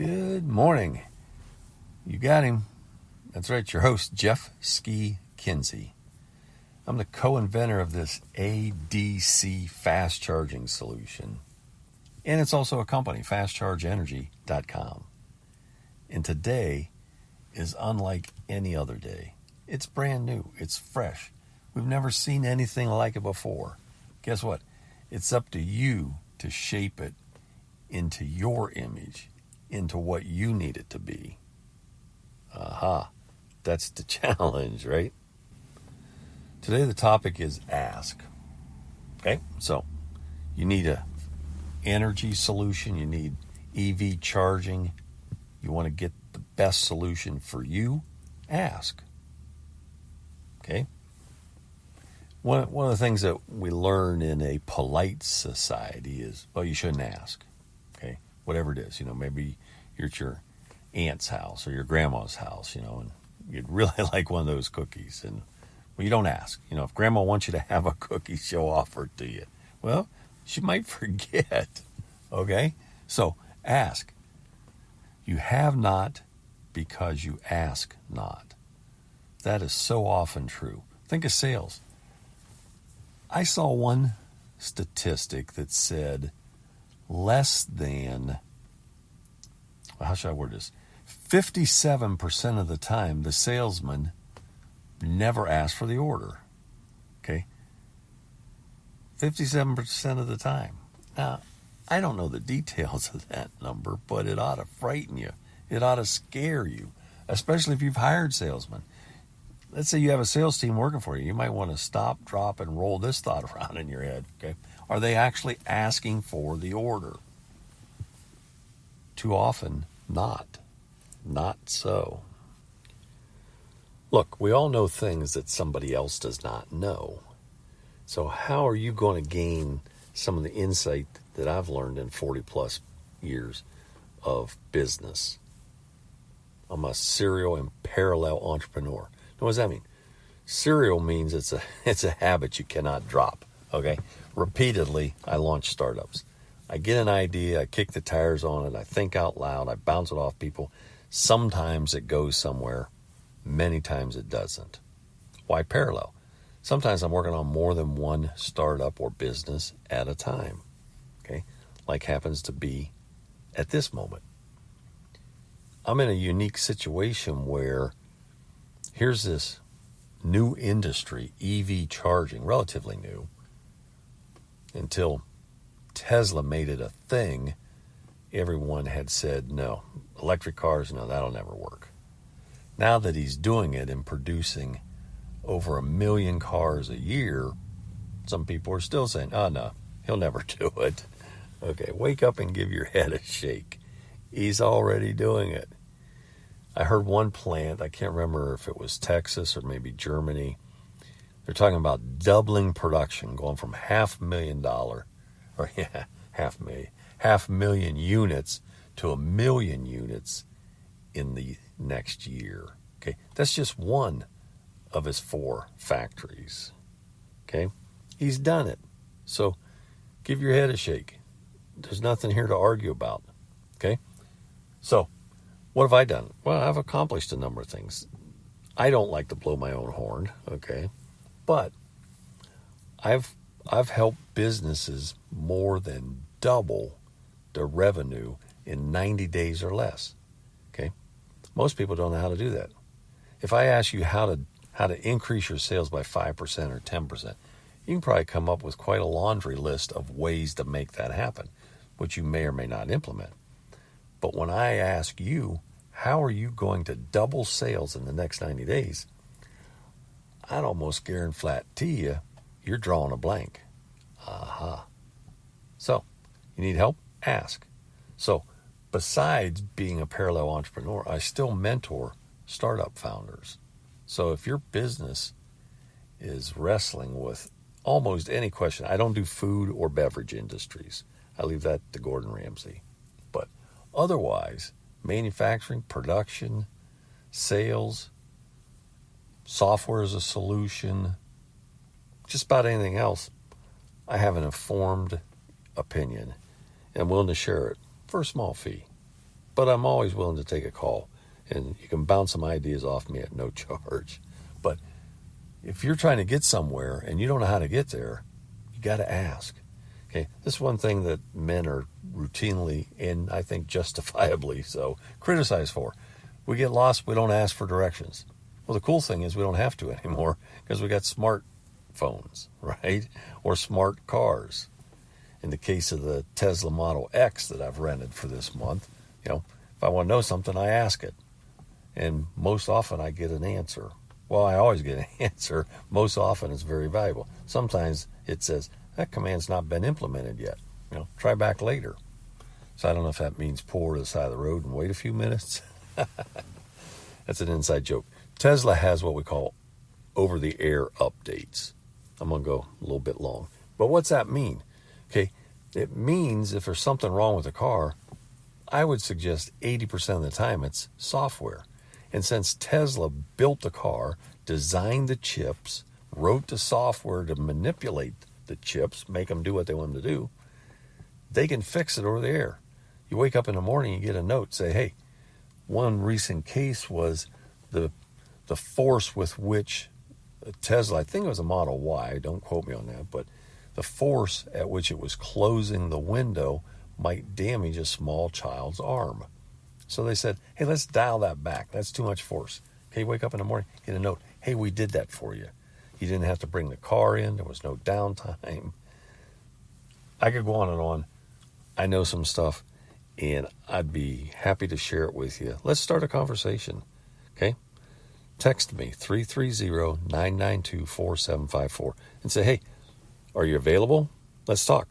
Good morning. You got him. That's right, your host, Jeff Ski Kinsey. I'm the co-inventor of this ADC fast charging solution. And it's also a company, fastchargeenergy.com. And today is unlike any other day. It's brand new. It's fresh. We've never seen anything like it before. Guess what? It's up to you to shape it into your image, into what you need it to be. That's the challenge, right? Today the topic is ask. Okay, so you need a energy solution, you need EV charging, you want to get the best solution for you, ask. Okay? One of the things that we learn in a polite society is, well, you shouldn't ask. Okay? Whatever it is, maybe you're at your aunt's house or your grandma's house, and you'd really like one of those cookies. And, well, you don't ask. If grandma wants you to have a cookie, she'll offer it to you. Well, she might forget. Okay? So, ask. You have not because you ask not. That is so often true. Think of sales. I saw one statistic that said less than, how should I word this? 57% of the time, the salesman never asked for the order. Okay? 57% of the time. Now, I don't know the details of that number, but it ought to frighten you. It ought to scare you, especially if you've hired salesmen. Let's say you have a sales team working for you. You might want to stop, drop, and roll this thought around in your head. Okay? Are they actually asking for the order? Too often, not. Not so. Look, we all know things that somebody else does not know. So how are you going to gain some of the insight that I've learned in 40 plus years of business? I'm a serial and parallel entrepreneur. What does that mean? Serial means it's a habit you cannot drop. Okay? Repeatedly, I launch startups. I get an idea, I kick the tires on it, I think out loud, I bounce it off people. Sometimes it goes somewhere, many times it doesn't. Why parallel? Sometimes I'm working on more than one startup or business at a time. Okay? Like happens to be at this moment. I'm in a unique situation where here's this new industry, EV charging, relatively new, until Tesla made it a thing. Everyone had said, no, electric cars, no, that'll never work. Now that he's doing it and producing over 1 million cars a year, some people are still saying, oh, no, he'll never do it. Okay, wake up and give your head a shake. He's already doing it. I heard one plant, I can't remember if it was Texas or maybe Germany. They're talking about doubling production, going from $500,000, or half million units to 1 million units in the next year. Okay, that's just one of his 4 factories. Okay, he's done it. So give your head a shake. There's nothing here to argue about. Okay, so what have I done? Well, I've accomplished a number of things. I don't like to blow my own horn, okay? But I've helped businesses more than double their revenue in 90 days or less, okay? Most people don't know how to do that. If I ask you how to increase your sales by 5% or 10%, you can probably come up with quite a laundry list of ways to make that happen, which you may or may not implement. But when I ask you, how are you going to double sales in the next 90 days? I'd almost guarantee you, you're drawing a blank. So, you need help? Ask. So, besides being a parallel entrepreneur, I still mentor startup founders. So if your business is wrestling with almost any question, I don't do food or beverage industries. I leave that to Gordon Ramsay. But otherwise, manufacturing, production, sales, software as a solution, just about anything else, I have an informed opinion and I'm willing to share it for a small fee. but I'm always willing to take a call. And you can bounce some ideas off me at no charge. But if you're trying to get somewhere and you don't know how to get there, you got to ask. Okay, this is one thing that men are routinely, and I think justifiably so, criticized for. We get lost, we don't ask for directions. Well, the cool thing is we don't have to anymore because we got smartphones, right? Or smart cars. In the case of the Tesla Model X that I've rented for this month, if I want to know something, I ask it. And most often I get an answer. Well, I always get an answer. Most often it's very valuable. Sometimes it says, that command's not been implemented yet. Try back later. So I don't know if that means pull over to the side of the road and wait a few minutes. That's an inside joke. Tesla has what we call over-the-air updates. I'm going to go a little bit long. But what's that mean? Okay, it means if there's something wrong with the car, I would suggest 80% of the time it's software. And since Tesla built the car, designed the chips, wrote the software to manipulate the chips, make them do what they want them to do, they can fix it over the air. You wake up in the morning, you get a note, say, hey, one recent case was the force with which Tesla, I think it was a Model Y, don't quote me on that, but the force at which it was closing the window might damage a small child's arm. So they said, hey, let's dial that back. That's too much force. Okay, wake up in the morning, get a note. Hey, we did that for you. You didn't have to bring the car in. There was no downtime. I could go on and on. I know some stuff, and I'd be happy to share it with you. Let's start a conversation, okay? Text me, 330-992-4754, and say, hey, are you available? Let's talk.